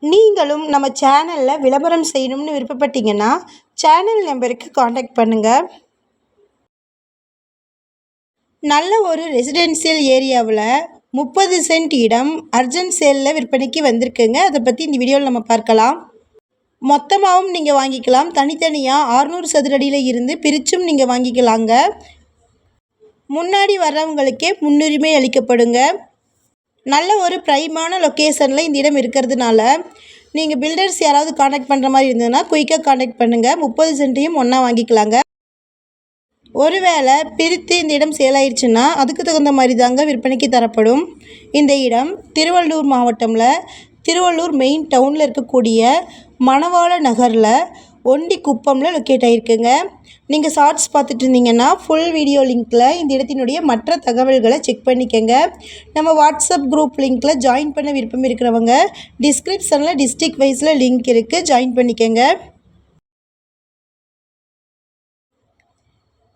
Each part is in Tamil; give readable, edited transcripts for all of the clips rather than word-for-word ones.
நீங்களும் நம்ம சேனலில் விளம்பரம் செய்யணும்னு விருப்பப்பட்டீங்கன்னா சேனல் நம்பருக்கு காண்டாக்ட் பண்ணுங்கள். நல்ல ஒரு ரெசிடென்சியல் ஏரியாவில் 30 சென்ட் இடம் அர்ஜென்ட் சேலில் விற்பனைக்கு வந்திருக்குங்க. அதை பற்றி இந்த வீடியோவில் நம்ம பார்க்கலாம். மொத்தமாகவும் நீங்கள் வாங்கிக்கலாம், தனித்தனியாக 600 சதுர அடியில் இருந்து பிரிச்சும் நீங்கள் வாங்கிக்கலாங்க. முன்னாடி வர்றவங்களுக்கே முன்னுரிமை அளிக்கப்படுங்க. நல்ல ஒரு ப்ரைமான லொக்கேஷனில் இந்த இடம் இருக்கிறதுனால நீங்கள் பில்டர்ஸ் யாராவது காண்டாக்ட் பண்ணுற மாதிரி இருந்ததுன்னா குயிக்காக காண்டாக்ட் பண்ணுங்கள். 30 சென்ட்டையும் ஒன்றா வாங்கிக்கலாங்க. ஒருவேளை பிரித்து இந்த இடம் சேல் ஆயிடுச்சுன்னா அதுக்கு தகுந்த மாதிரி தாங்க விற்பனைக்கு தரப்படும். இந்த இடம் திருவள்ளூர் மாவட்டமில் திருவள்ளூர் மெயின் டவுனில் இருக்கக்கூடிய மணவாள நகரில் ஒண்டிக்குப்பமில் லொக்கேட் ஆகிருக்குங்க. நீங்கள் ஷார்ட்ஸ் பார்த்துட்டு இருந்தீங்கன்னா ஃபுல் வீடியோ லிங்க்கில் இந்த இடத்தினுடைய மற்ற தகவல்களை செக் பண்ணிக்கோங்க. நம்ம வாட்ஸ்அப் குரூப் லிங்க்கில் ஜாயின் பண்ண விருப்பம் இருக்கிறவங்க டிஸ்கிரிப்ஷனில் டிஸ்ட்ரிக்ட் வைஸில் லிங்க் இருக்குது, ஜாயின் பண்ணிக்கோங்க.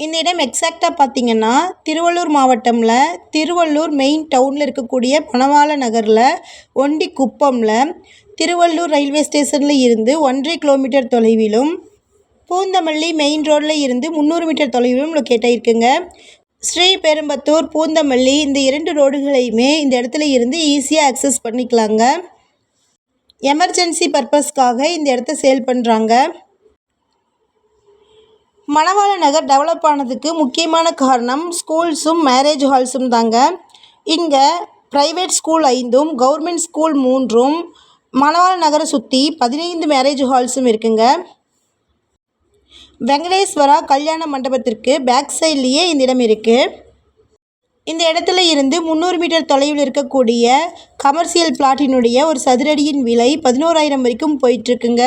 இந்த இடம் எக்ஸாக்டாக பார்த்தீங்கன்னா திருவள்ளூர் மாவட்டமில் திருவள்ளூர் மெயின் டவுனில் இருக்கக்கூடிய மணவாள நகரில் ஒண்டிக்குப்பமில் திருவள்ளூர் ரயில்வே ஸ்டேஷனில் இருந்து 1.5 கிலோமீட்டர் தொலைவிலும் பூந்தமல்லி மெயின் ரோடில் இருந்து 300 மீட்டர் தொலைவிலும் லொக்கேட் ஆகிருக்குங்க. ஸ்ரீபெரும்பத்தூர், பூந்தமல்லி இந்த 2 ரோடுகளையுமே இந்த இடத்துல இருந்து ஈஸியாக அக்சஸ் பண்ணிக்கலாங்க. எமர்ஜென்சி பர்பஸ்க்காக இந்த இடத்த சேல் பண்ணுறாங்க. மணவாள நகர் டெவலப் ஆனதுக்கு முக்கியமான காரணம் ஸ்கூல்ஸும் மேரேஜ் ஹால்ஸும் தாங்க. இங்கே ப்ரைவேட் ஸ்கூல் 5, கவர்மெண்ட் ஸ்கூல் 3, மணவாள நகரை சுற்றி 15 மேரேஜ் ஹால்ஸும் இருக்குங்க. வெங்கடேஸ்வரா கல்யாண மண்டபத்திற்கு பேக் சைட்லேயே இந்த இடம் இருக்குது. இந்த இடத்துல இருந்து 300 மீட்டர் தொலைவில் இருக்கக்கூடிய கமர்ஷியல் பிளாட்டினுடைய ஒரு சதுரடியின் விலை 11,000 வரைக்கும் போயிட்டுருக்குங்க.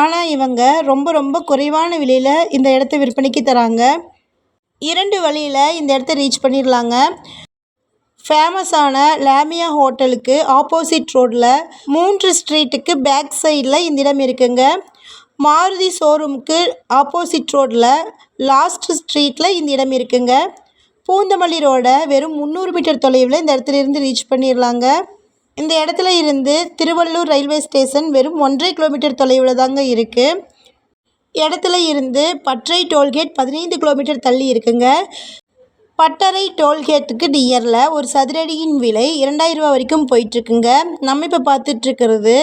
ஆனால் இவங்க ரொம்ப குறைவான விலையில் இந்த இடத்த விற்பனைக்கு தராங்க. 2 வழியில் இந்த இடத்த ரீச் பண்ணிடலாங்க. ஃபேமஸான லாமியா ஹோட்டலுக்கு ஆப்போசிட் ரோடில் 3 ஸ்ட்ரீட்டுக்கு பேக் சைடில் இந்த இடம் இருக்குங்க. மாருதி ஷோரூமுக்கு ஆப்போசிட் ரோடில் லாஸ்ட் ஸ்ட்ரீட்டில் இந்த இடம் இருக்குங்க. பூந்தமல்லி ரோடை வெறும் 300 மீட்டர் தொலைவில் இந்த இடத்துல இருந்து ரீச் பண்ணிடலாங்க. இந்த இடத்துல இருந்து திருவள்ளூர் ரயில்வே ஸ்டேஷன் வெறும் 1.5 கிலோமீட்டர் தொலைவில் தாங்க இருக்குது. இடத்துல இருந்து பட்டறை டோல்கேட் 15 கிலோமீட்டர் தள்ளி இருக்குங்க. பட்டறை டோல்கேட்டுக்கு நியரில் ஒரு சதுரடியின் விலை 2,000 ரூபா வரைக்கும் போயிட்டுருக்குங்க. நம்ம இப்போ பார்த்துட்ருக்கிறது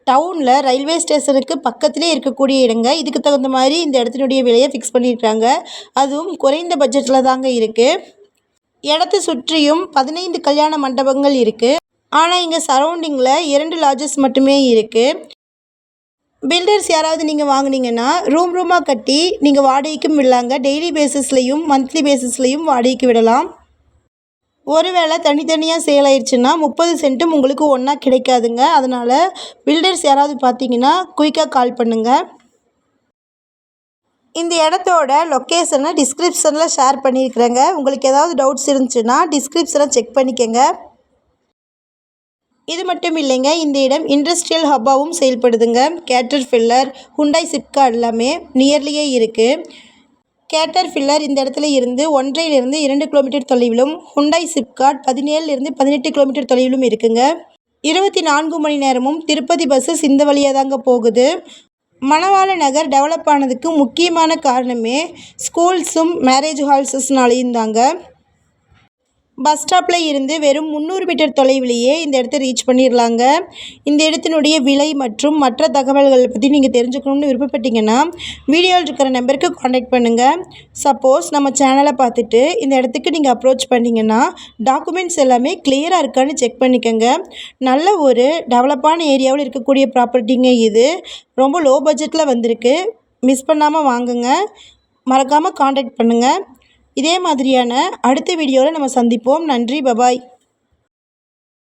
டவுனில் ரயில்வே ஸ்டேஷனுக்கு பக்கத்திலே இருக்கக்கூடிய இடங்க. இதுக்கு தகுந்த மாதிரி இந்த இடத்தினுடைய விலையை ஃபிக்ஸ் பண்ணியிருக்காங்க. அதுவும் குறைந்த பட்ஜெட்டில் தாங்க இருக்குது. இடத்த சுற்றியும் 15 கல்யாண மண்டபங்கள் இருக்குது. ஆனால் இங்கே சரௌண்டிங்கில் 2 லாட்ஜஸ் மட்டுமே இருக்குது. பில்டர்ஸ் யாராவது நீங்கள் வாங்கினீங்கன்னா ரூமாக கட்டி நீங்கள் வாடகைக்கும் விடலாங்க. டெய்லி பேசிஸ்லையும் மந்த்லி பேசிஸ்லையும் வாடகைக்கு விடலாம். ஒருவேளை தனித்தனியாக சேல் ஆயிடுச்சுன்னா 30 சென்ட்டும் உங்களுக்கு ஒன்றா கிடைக்காதுங்க. அதனால் பில்டர்ஸ் யாராவது பார்த்தீங்கன்னா குயிக்காக கால் பண்ணுங்கள். இந்த இடத்தோட லொக்கேஷனை டிஸ்கிரிப்ஷனில் ஷேர் பண்ணியிருக்கிறேங்க. உங்களுக்கு ஏதாவது டவுட்ஸ் இருந்துச்சுன்னா டிஸ்கிரிப்ஷனை செக் பண்ணிக்கோங்க. இது மட்டும் இல்லைங்க, இந்த இடம் இண்டஸ்ட்ரியல் ஹப்பாகவும் செயல்படுதுங்க. கேட்டர்பில்லர், ஹுண்டாய், சிப்காட் எல்லாமே நியர்லியே இருக்குது. கேட்டர்பில்லர் இந்த இடத்துல இருந்து 1.5 - 2 கிலோமீட்டர் தொலைவிலும், ஹுண்டாய் சிப்காட் 17 - 18 கிலோமீட்டர் தொலைவிலும் இருக்குங்க. 24 மணி நேரமும் திருப்பதி பஸ்ஸஸ் இந்த வழியாக தாங்க போகுது. மணவாள நகர் டெவலப் ஆனதுக்கு முக்கியமான காரணமே ஸ்கூல்ஸும் மேரேஜ் ஹால்ஸஸ்னாலையும் தாங்க. பஸ் ஸ்டாப்பில் இருந்து வெறும் 300 மீட்டர் தொலைவிலேயே இந்த இடத்த ரீச் பண்ணிடலாங்க. இந்த இடத்தினுடைய விலை மற்றும் மற்ற தகவல்களை பற்றி நீங்கள் தெரிஞ்சுக்கணும்னு விருப்பப்பட்டீங்கன்னா வீடியோவில் இருக்கிற நம்பருக்கு காண்டாக்ட் பண்ணுங்கள். சப்போஸ் நம்ம சேனலை பார்த்துட்டு இந்த இடத்துக்கு நீங்கள் அப்ரோச் பண்ணிங்கன்னா டாக்குமெண்ட்ஸ் எல்லாமே கிளியராக இருக்கான்னு செக் பண்ணிக்கோங்க. நல்ல ஒரு டெவலப்பான ஏரியாவில் இருக்கக்கூடிய ப்ராப்பர்ட்டிங்க இது. ரொம்ப லோ பட்ஜெட்டில் வந்திருக்கு. மிஸ் பண்ணாமல் வாங்குங்க. மறக்காமல் காண்டாக்ட் பண்ணுங்கள். இதே மாதிரியான அடுத்த வீடியோவில் நம்ம சந்திப்போம். நன்றி, பபாய்.